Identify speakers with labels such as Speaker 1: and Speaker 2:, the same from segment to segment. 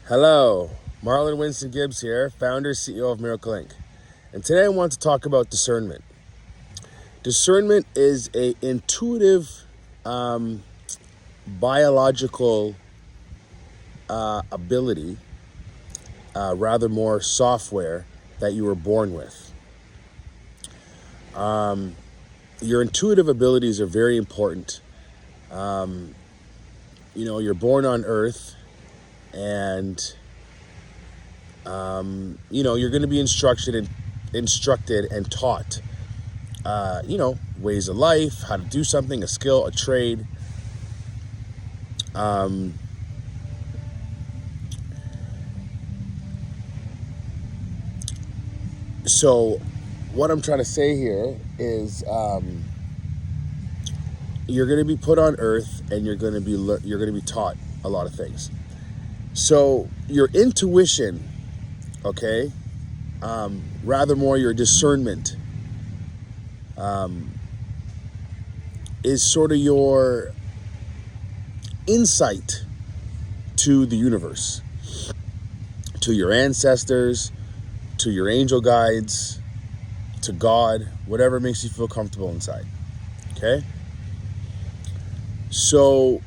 Speaker 1: Hello, Marlon Winston Gibbs here, founder, CEO of Miracle Inc. And today I want to talk about discernment. Discernment is a intuitive, biological ability, rather more software that you were born with. Your intuitive abilities are very important. You're born on Earth, and you're going to be instructed and taught ways of life, how to do something, a skill, a trade. So what I'm trying to say here is you're going to be put on Earth, and you're going to be taught a lot of things. So your intuition, okay, rather more your discernment, is sort of your insight to the universe, to your ancestors, to your angel guides, to God, whatever makes you feel comfortable inside, okay? So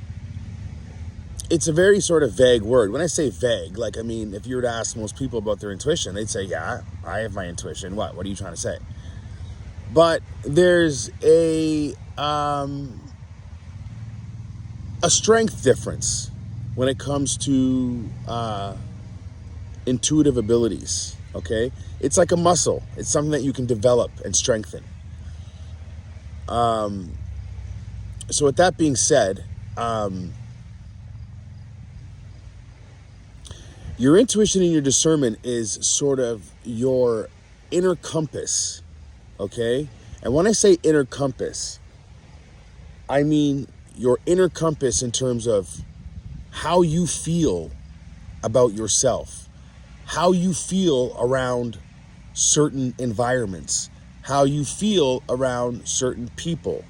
Speaker 1: it's a very sort of vague word. When I say vague, if you were to ask most people about their intuition, they'd say, yeah, I have my intuition. What are you trying to say? But there's a strength difference when it comes to intuitive abilities, okay? It's like a muscle. It's something that you can develop and strengthen. So with that being said, your intuition and your discernment is sort of your inner compass, okay? And when I say inner compass, I mean your inner compass in terms of how you feel about yourself, how you feel around certain environments, how you feel around certain people,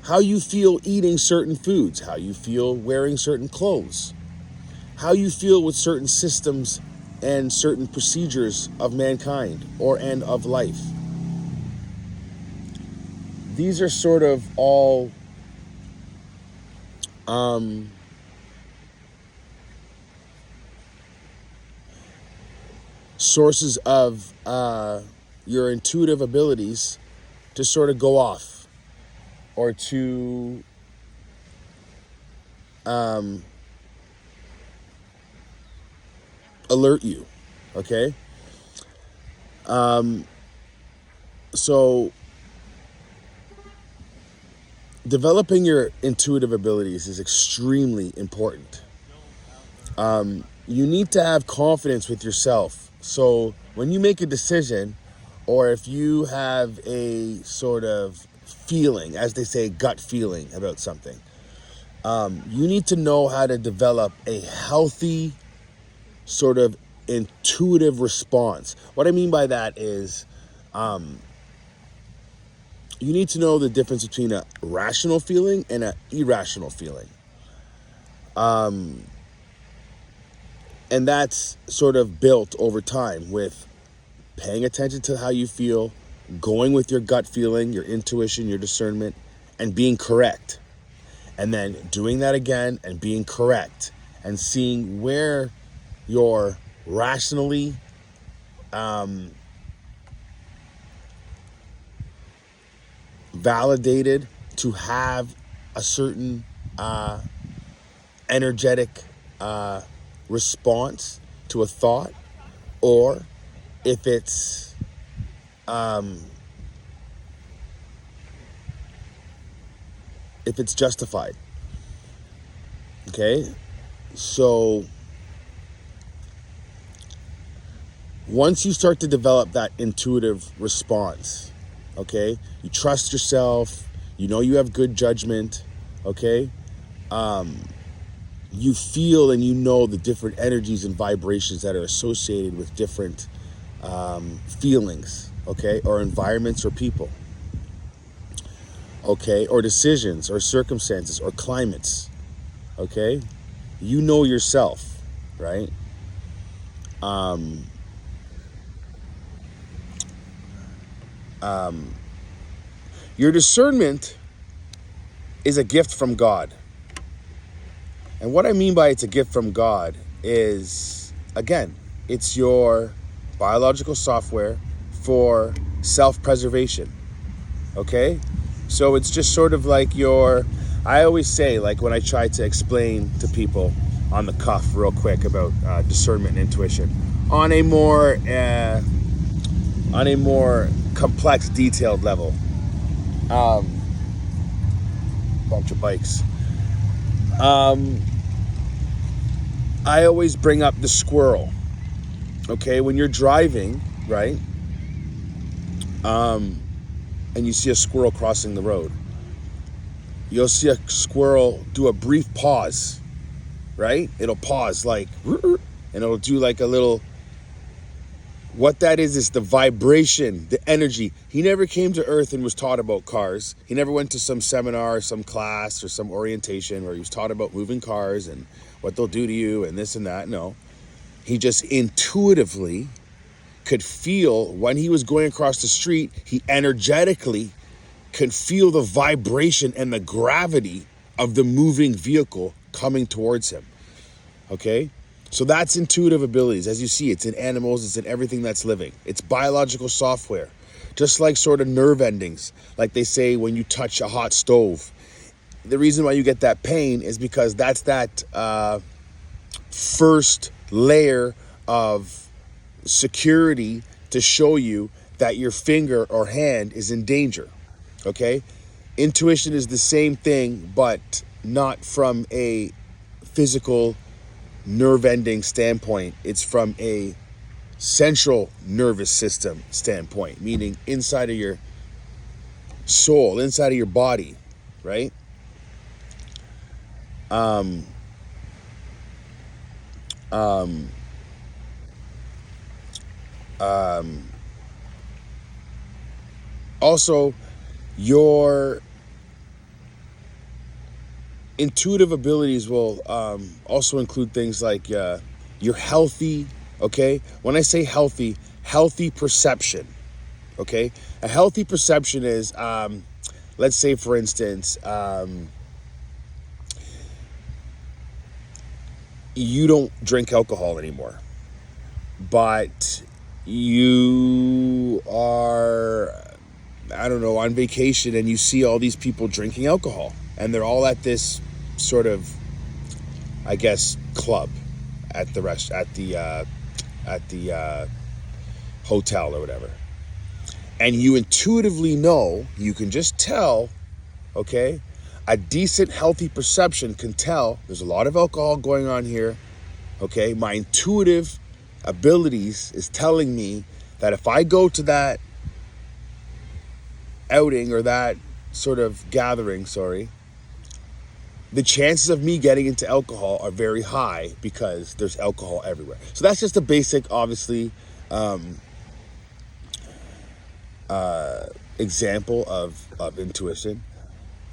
Speaker 1: how you feel eating certain foods, how you feel wearing certain clothes, how you feel with certain systems and certain procedures of mankind and of life. These are sort of all sources of your intuitive abilities to sort of go off or to alert you, okay? So developing your intuitive abilities is extremely important. You need to have confidence with yourself. So when you make a decision, or if you have a sort of feeling, as they say, gut feeling about something, you need to know how to develop a healthy sort of intuitive response. What I mean by that is you need to know the difference between a rational feeling and an irrational feeling. And that's sort of built over time with paying attention to how you feel, going with your gut feeling, your intuition, your discernment, and being correct. And then doing that again and being correct and seeing where you're rationally validated to have a certain energetic response to a thought, or if it's justified. Okay, so once you start to develop that intuitive response, okay, you trust yourself, you know you have good judgment, okay, you feel and you know the different energies and vibrations that are associated with different feelings, okay, or environments or people, okay, or decisions or circumstances or climates, okay, you know yourself, right? Your discernment is a gift from God. And what I mean by it's a gift from God is, again, it's your biological software for self-preservation. Okay? So it's just sort of like I always say, like when I try to explain to people on the cuff real quick about discernment and intuition on a more complex, detailed level. Bunch of bikes. I always bring up the squirrel. Okay, when you're driving, right? And you see a squirrel crossing the road. You'll see a squirrel do a brief pause, right? It'll pause like, and it'll do like a little. What that is the vibration, the energy. He never came to Earth and was taught about cars. He never went to some seminar, some class, or some orientation where he was taught about moving cars and what they'll do to you and this and that. No. He just intuitively could feel when he was going across the street, he energetically could feel the vibration and the gravity of the moving vehicle coming towards him. Okay? So that's intuitive abilities. As you see, it's in animals, it's in everything that's living. It's biological software. Just like sort of nerve endings, like they say when you touch a hot stove. The reason why you get that pain is because that's that first layer of security to show you that your finger or hand is in danger. Okay? Intuition is the same thing, but not from a physical nerve ending standpoint. It's from a central nervous system standpoint, meaning inside of your soul, inside of your body, right? Also, your intuitive abilities will also include things like your healthy, okay? When I say healthy perception, okay? A healthy perception is, let's say, for instance, you don't drink alcohol anymore, but you are, I don't know, on vacation and you see all these people drinking alcohol. And they're all at this sort of, I guess, club at the hotel or whatever. And you intuitively know, you can just tell, okay? A decent, healthy perception can tell there's a lot of alcohol going on here, okay? My intuitive abilities is telling me that if I go to that outing or that sort of gathering, the chances of me getting into alcohol are very high because there's alcohol everywhere. So that's just a basic, obviously, example of intuition.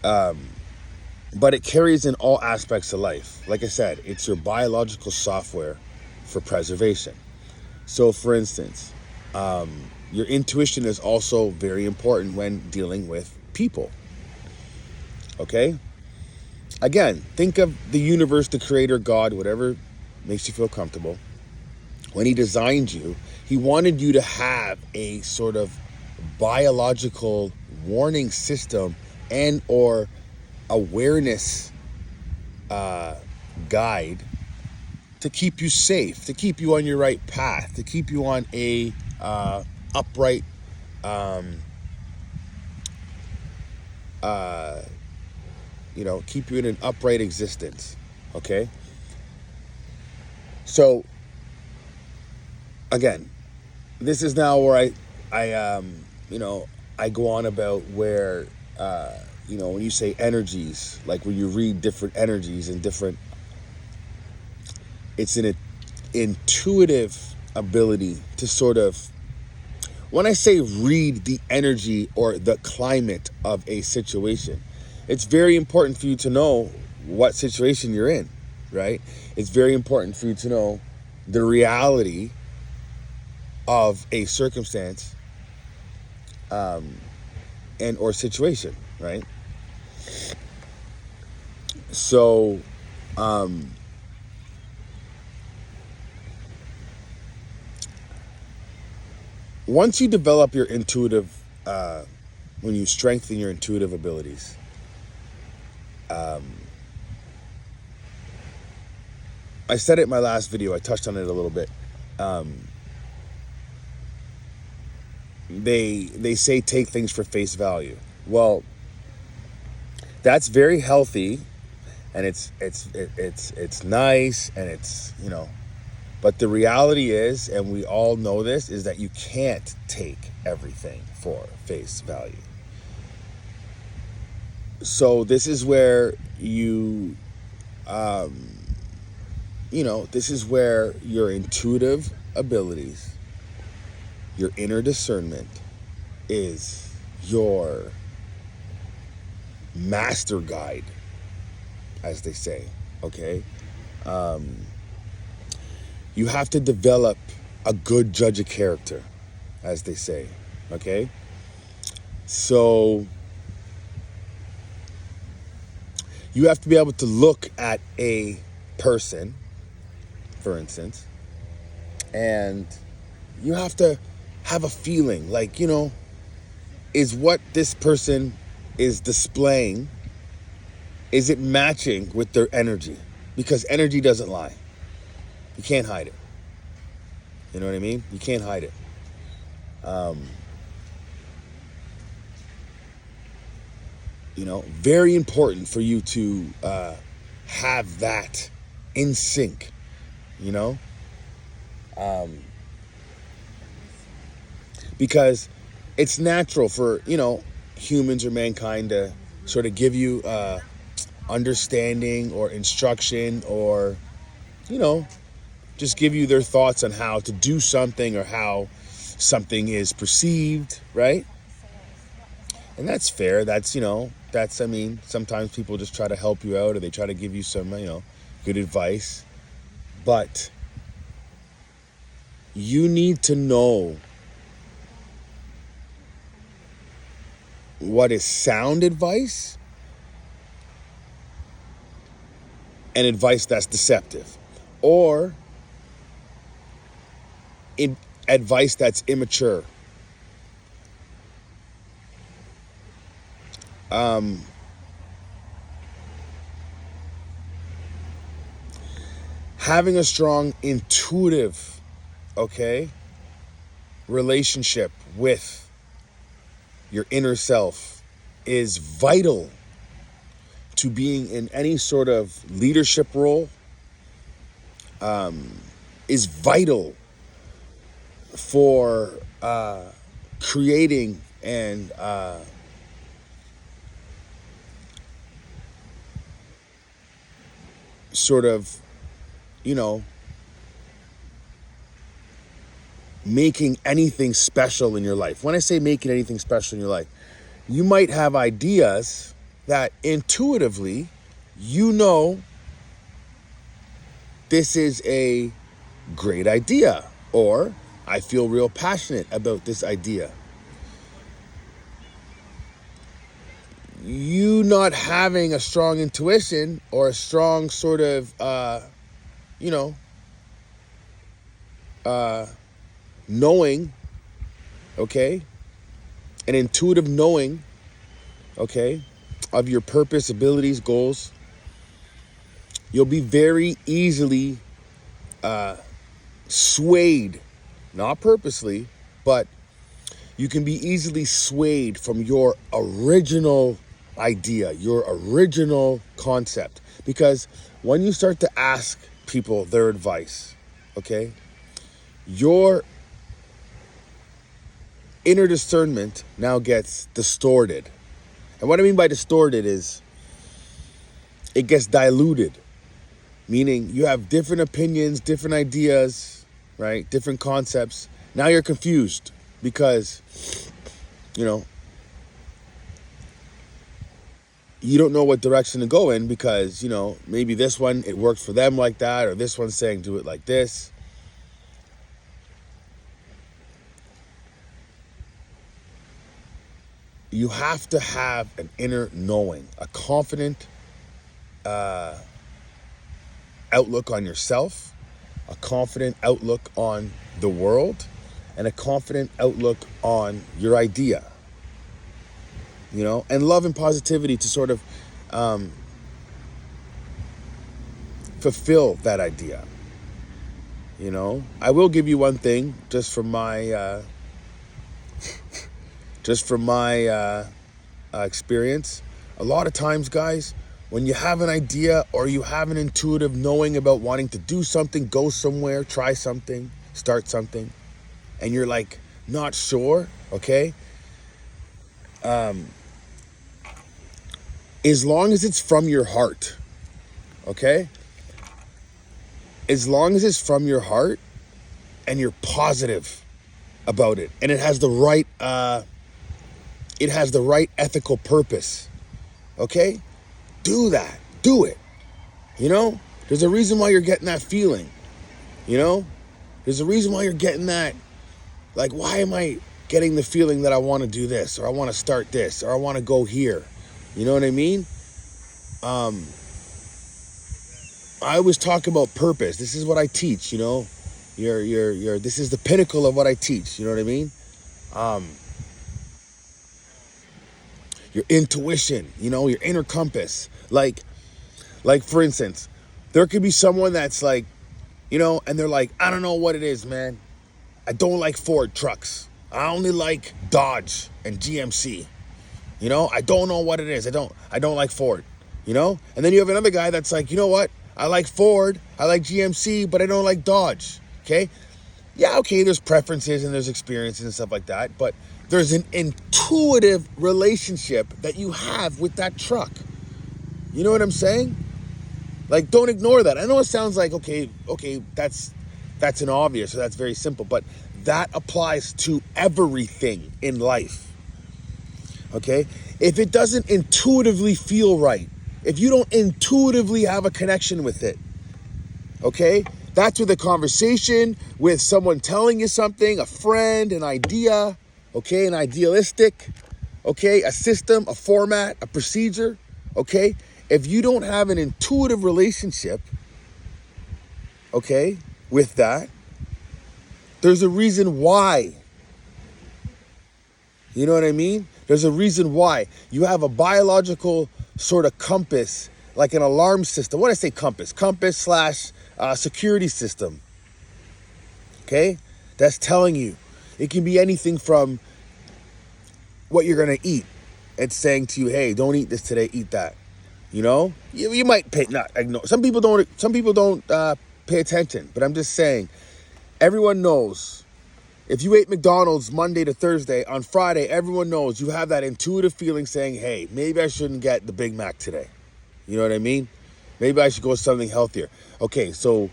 Speaker 1: But it carries in all aspects of life. Like I said, it's your biological software for preservation. So for instance, your intuition is also very important when dealing with people. Okay? Again, think of the universe, the creator, God, whatever makes you feel comfortable. When he designed you, he wanted you to have a sort of biological warning system and or awareness guide to keep you safe, to keep you on your right path, to keep you on a upright keep you in an upright existence. Okay? So again, this is now where I go on about where when you say energies, like when you read different energies and different, it's an intuitive ability to sort of, when I say read the energy or the climate of a situation, it's very important for you to know what situation you're in, right? It's very important for you to know the reality of a circumstance and or situation, right? So once you develop your intuitive, when you strengthen your intuitive abilities, I said it in my last video, I touched on it a little bit. They say take things for face value. Well, that's very healthy, and it's nice, and it's, you know, but the reality is, and we all know this, is that you can't take everything for face value. So this is where you know, this is where your intuitive abilities, your inner discernment is your master guide, as they say, okay? You have to develop a good judge of character, as they say, okay? So you have to be able to look at a person, for instance, and you have to have a feeling like, you know, is what this person is displaying, is it matching with their energy? Because energy doesn't lie. You can't hide it. You know what I mean? You can't hide it. You know, very important for you to have that in sync, you know? Because it's natural for, you know, humans or mankind to sort of give you understanding or instruction, or, you know, just give you their thoughts on how to do something or how something is perceived, right? And that's fair. That's, you know, that's, I mean, sometimes people just try to help you out, or they try to give you some, you know, good advice. But you need to know what is sound advice and advice that's deceptive, or advice that's immature. Having a strong intuitive, okay, relationship with your inner self is vital to being in any sort of leadership role, is vital for creating and sort of, you know, making anything special in your life. When I say making anything special in your life, you might have ideas that intuitively, you know, this is a great idea, or I feel real passionate about this idea. You not having a strong intuition or a strong sort of, you know, knowing, okay, an intuitive knowing, okay, of your purpose, abilities, goals, you'll be very easily swayed, not purposely, but you can be easily swayed from your original idea, your original concept. Because when you start to ask people their advice, okay, your inner discernment now gets distorted. And what I mean by distorted is it gets diluted, meaning you have different opinions, different ideas, right? Different concepts. Now you're confused because, you know, you don't know what direction to go in because, you know, maybe this one, it worked for them like that, or this one's saying do it like this. you have to have an inner knowing, a confident outlook on yourself, a confident outlook on the world, and a confident outlook on your idea. And love and positivity to sort of fulfill that idea. I will give you one thing just from my experience. A lot of times, guys, when you have an idea or you have an intuitive knowing about wanting to do something, go somewhere, try something, start something, and you're like not sure, okay? As long as it's from your heart, okay? As long as it's from your heart and you're positive about it, and it has the right ethical purpose, okay? Do that. Do it. There's a reason why you're getting that feeling. There's a reason why you're getting that, like, why am I getting the feeling that I want to do this, or I want to start this, or I want to go here? You know what I mean? I always talk about purpose. This is what I teach, this is the pinnacle of what I teach, you know what I mean? Your intuition, your inner compass. Like for instance, there could be someone that's like, and they're like, I don't know what it is, man. I don't like Ford trucks. I only like Dodge and GMC. I don't know what it is. I don't like Ford, And then you have another guy that's like, you know what? I like Ford, I like GMC, but I don't like Dodge, okay? Yeah, okay, there's preferences and there's experiences and stuff like that, but there's an intuitive relationship that you have with that truck. You know what I'm saying? Like, don't ignore that. I know it sounds like, okay, that's an obvious, or that's very simple, but that applies to everything in life, okay? If it doesn't intuitively feel right, if you don't intuitively have a connection with it, okay? That's with a conversation, with someone telling you something, a friend, an idea, okay? An idealistic, okay? A system, a format, a procedure, okay? If you don't have an intuitive relationship, okay, with that, there's a reason why. You know what I mean? There's a reason why. You have a biological sort of compass, like an alarm system. When I say compass / security system, okay? That's telling you. It can be anything from what you're going to eat. It's saying to you, hey, don't eat this today, eat that. You might not ignore. Some people don't pay attention, but I'm just saying, everyone knows. If you ate McDonald's Monday to Thursday, on Friday, everyone knows you have that intuitive feeling saying, hey, maybe I shouldn't get the Big Mac today. You know what I mean? Maybe I should go with something healthier. Okay, so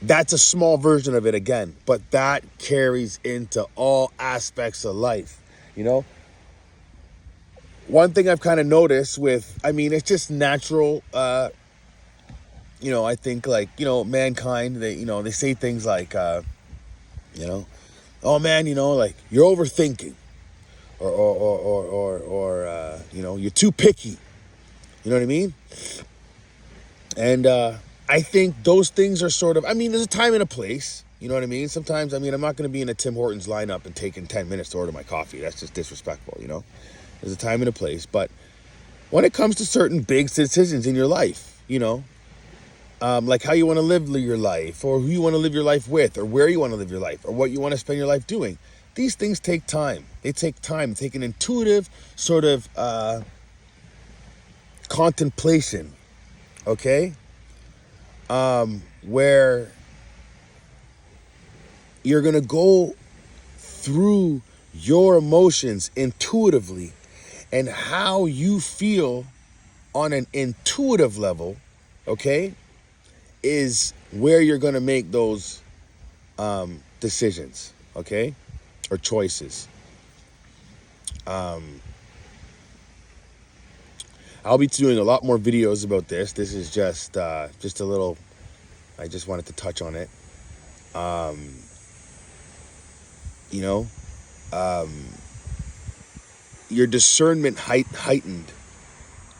Speaker 1: that's a small version of it again, but that carries into all aspects of life, One thing I've kind of noticed it's just natural, I think, like, mankind, they say things like, oh man, like, you're overthinking, or you're too picky. You know what I mean? And I think those things are sort of, there's a time and a place. You know what I mean? Sometimes, I'm not going to be in a Tim Hortons lineup and taking 10 minutes to order my coffee. That's just disrespectful, There's a time and a place. But when it comes to certain big decisions in your life, like how you want to live your life, or who you want to live your life with, or where you want to live your life, or what you want to spend your life doing. These things take time. They take time. They take an intuitive sort of contemplation, okay? Where you're going to go through your emotions intuitively, and how you feel on an intuitive level, okay, is where you're going to make those decisions, okay, or choices. I'll be doing a lot more videos about this. This is just a little, I just wanted to touch on it. your discernment heightened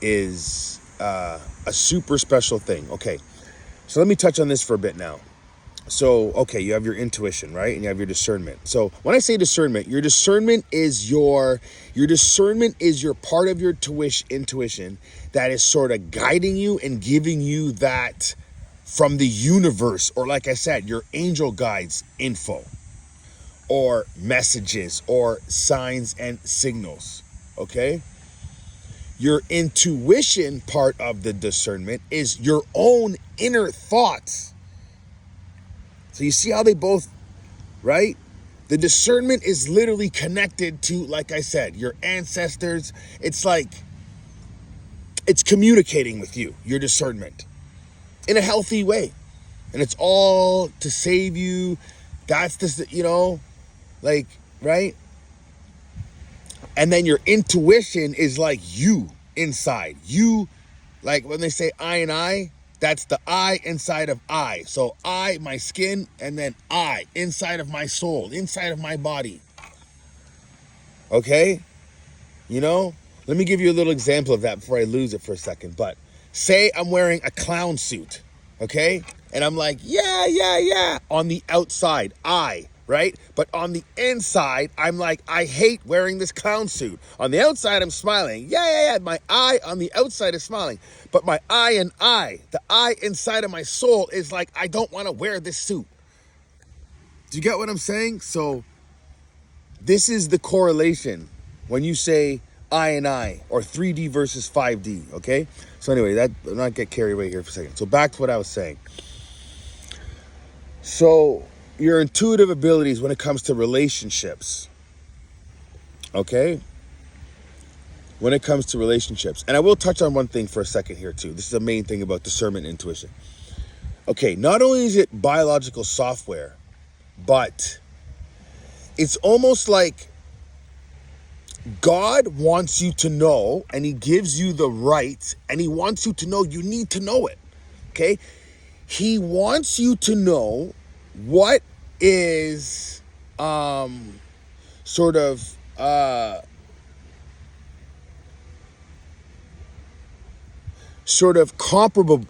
Speaker 1: is a super special thing. Okay, so let me touch on this for a bit now. So, okay, you have your intuition, right? And you have your discernment. So when I say discernment, your discernment is your part of your intuition that is sort of guiding you and giving you that from the universe, or like I said, your angel guides info or messages or signs and signals, okay? Your intuition part of the discernment is your own inner thoughts. So you see how they both, right? The discernment is literally connected to, like I said, your ancestors. It's like, it's communicating with you, your discernment, in a healthy way. And it's all to save you. That's the, like, right? And then your intuition is like you inside. You, like when they say I and I, that's the I inside of I. So I, my skin, and then I, inside of my soul, inside of my body. Okay? Let me give you a little example of that before I lose it for a second. But say I'm wearing a clown suit, okay? And I'm like, yeah. On the outside, I, right? But on the inside, I'm like, I hate wearing this clown suit. On the outside, I'm smiling. Yeah. My I on the outside is smiling. But my the I inside of my soul is like, I don't want to wear this suit. Do you get what I'm saying? So this is the correlation when you say I and I, or 3D versus 5D, okay? So anyway, I'll not get carried away here for a second. So back to what I was saying. So your intuitive abilities when it comes to relationships, okay? When it comes to relationships. And I will touch on one thing for a second here too. This is the main thing about discernment and intuition. Okay, not only is it biological software, but it's almost like God wants you to know, and he gives you the right, and he wants you to know you need to know it, okay? He wants you to know what is sort of comparable,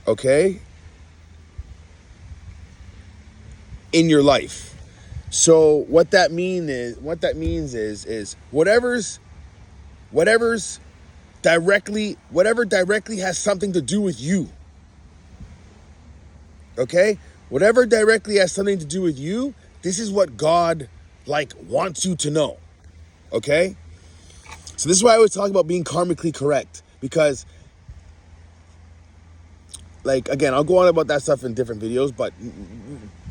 Speaker 1: okay, in your life. So what that means is whatever directly has something to do with you. Okay? Whatever directly has something to do with you, this is what God wants you to know. Okay? So this is why I always talk about being karmically correct, because again, I'll go on about that stuff in different videos, but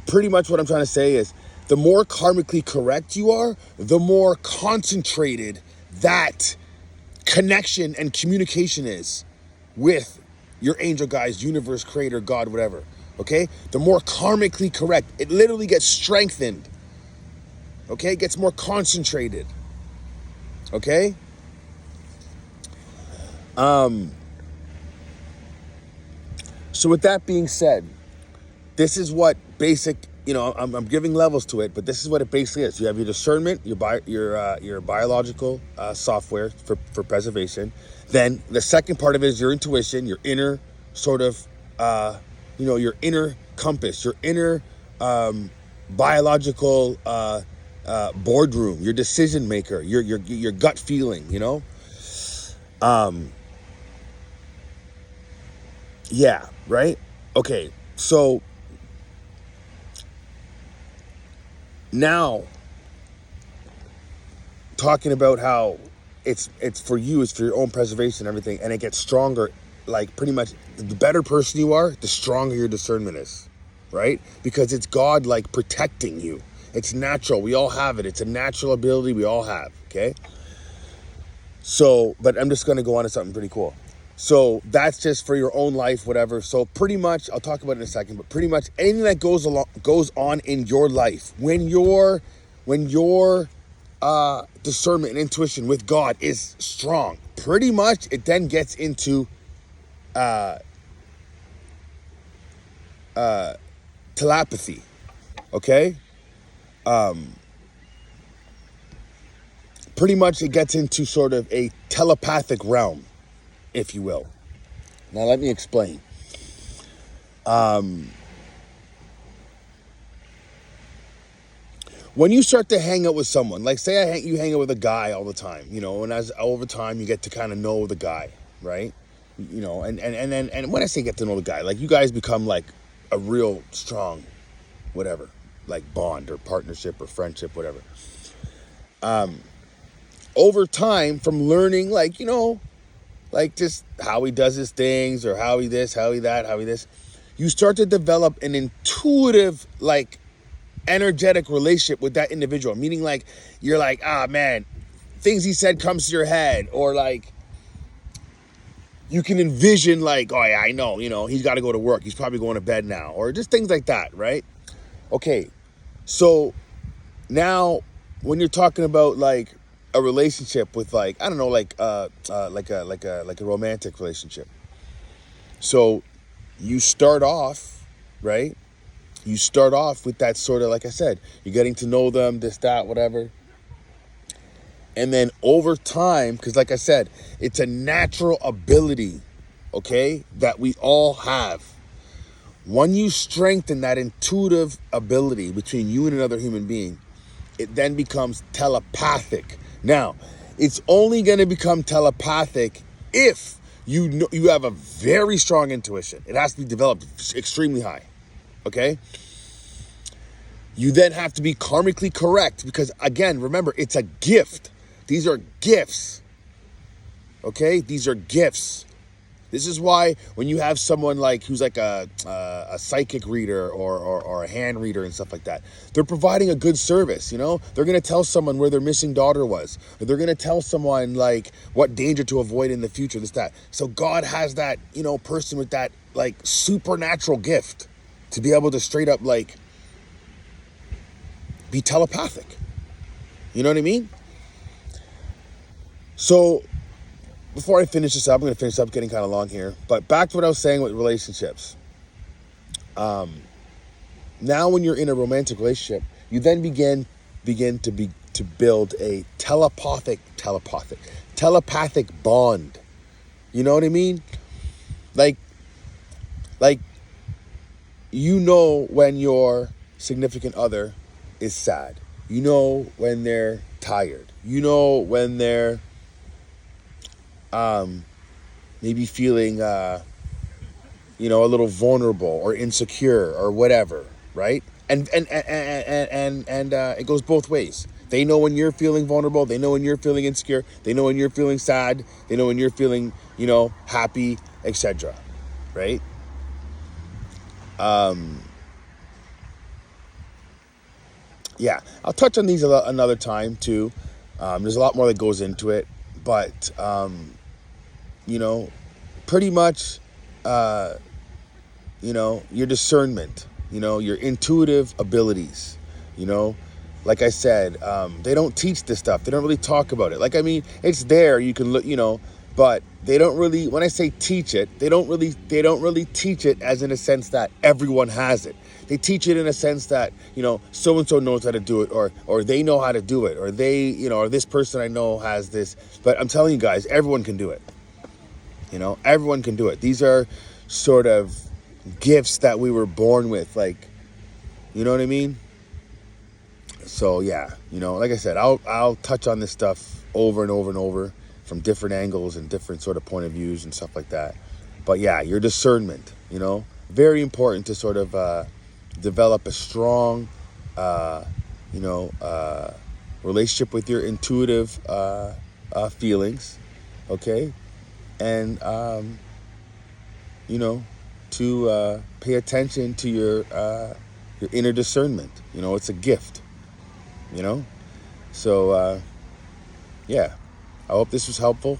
Speaker 1: pretty much what I'm trying to say is the more karmically correct you are, the more concentrated that connection and communication is with your angel guides, universe, creator, God, whatever. Okay? The more karmically correct, it literally gets strengthened. Okay? It gets more concentrated. Okay? So with that being said, this is what basic, I'm giving levels to it, but this is what it basically is. You have your discernment, your biological software for preservation. Then the second part of it is your intuition, your inner sort of, your inner compass, your inner biological boardroom, your decision maker, your gut feeling, Yeah, right? Okay, so now talking about how it's for you, it's for your own preservation and everything, and it gets stronger. Pretty much the better person you are, the stronger your discernment is, right? Because it's God protecting you. It's natural. We all have it. It's a natural ability we all have, okay? So, but I'm just going to go on to something pretty cool. So that's just for your own life, whatever. So pretty much, I'll talk about it in a second, but pretty much anything that goes on in your life, when your discernment and intuition with God is strong, pretty much it then gets into telepathy, okay? pretty much it gets into sort of a telepathic realm, if you will. Now let me explain. When you start to hang out with someone, like say you hang out with a guy all the time, and as over time you get to kind of know the guy, right? And when I say get to know the guy, like you guys become like a real strong, whatever, like bond or partnership or friendship, whatever. Over time, from learning, like like just how he does his things or how he this, how he that, how he this, you start to develop an intuitive, like energetic relationship with that individual, meaning like you're like, man, things he said comes to your head, or like you can envision like, oh yeah, I know, he's got to go to work, he's probably going to bed now, or just things like that, right? Okay, so now when you're talking about like a relationship with like, I don't know, like a romantic relationship, so you start off, right? You start off with that sort of, like I said, you're getting to know them, this, that, whatever. And then over time, because like I said, it's a natural ability, okay, that we all have. When you strengthen that intuitive ability between you and another human being, it then becomes telepathic. Now, it's only going to become telepathic if you have a very strong intuition. It has to be developed extremely high. Okay? You then have to be karmically correct because, again, remember, it's a gift. These are gifts. Okay? These are gifts. This is why when you have someone like who's like a psychic reader or a hand reader and stuff like that, they're providing a good service, They're going to tell someone where their missing daughter was. Or they're going to tell someone like what danger to avoid in the future, this, that. So God has that, person with that like supernatural gift to be able to straight up like be telepathic. You know what I mean? So before I finish this up, I'm going to finish up getting kind of long here. But back to what I was saying with relationships. Now when you're in a romantic relationship, you then begin to build a telepathic bond. You know what I mean? Like when your significant other is sad. You know when they're tired. You know when they're maybe feeling a little vulnerable or insecure or whatever, right? And it goes both ways. They know when you're feeling vulnerable. They know when you're feeling insecure. They know when you're feeling sad. They know when you're feeling, happy, etc. Right? Yeah, I'll touch on these another time too. There's a lot more that goes into it, but pretty much, your discernment, your intuitive abilities, like I said, they don't teach this stuff. They don't really talk about it. Like, I mean, it's there. You can look, but they don't really, when I say teach it, they don't really teach it as in a sense that everyone has it. They teach it in a sense that, so-and-so knows how to do it, or they know how to do it, or they, or this person I know has this. But I'm telling you guys, everyone can do it. Everyone can do it. These are sort of gifts that we were born with, like, you know what I mean? So yeah, like I said, I'll touch on this stuff over and over and over from different angles and different sort of point of views and stuff like that. But yeah, your discernment, very important to sort of develop a strong, relationship with your intuitive feelings, okay? And, to pay attention to your inner discernment. It's a gift, So, yeah, I hope this was helpful.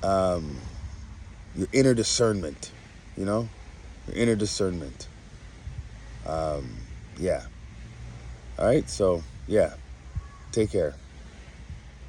Speaker 1: Your inner discernment, your inner discernment. Yeah. All right, so, yeah, take care.